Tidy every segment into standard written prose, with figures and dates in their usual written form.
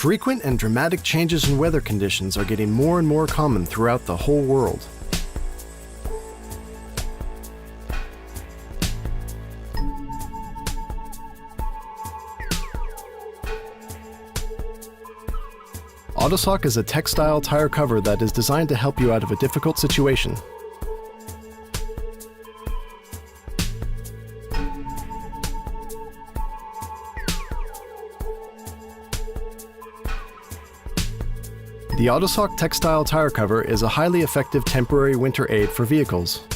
Frequent and dramatic changes in weather conditions are getting more and more common throughout the whole world. Autosock is a textile tire cover that is designed to help you out of a difficult situation. The Autosock textile tire cover is a highly effective temporary winter aid for vehicles.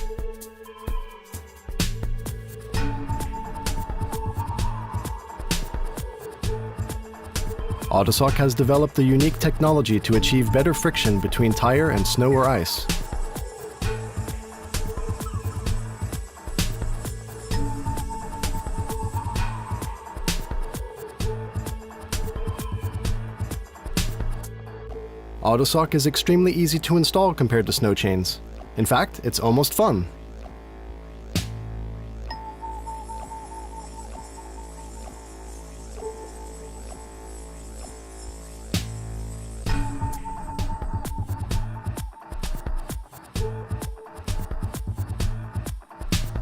Autosock has developed the unique technology to achieve better friction between tire and snow or ice. Autosock is extremely easy to install compared to snow chains. In fact, it's almost fun.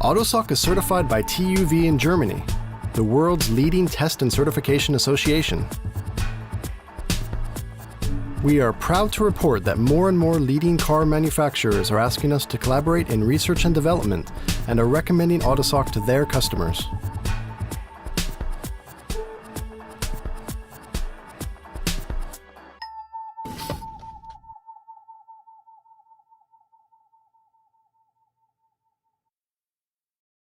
Autosock is certified by TÜV in Germany, the world's leading test and certification association. We are proud to report that more and more leading car manufacturers are asking us to collaborate in research and development and are recommending Autosock to their customers.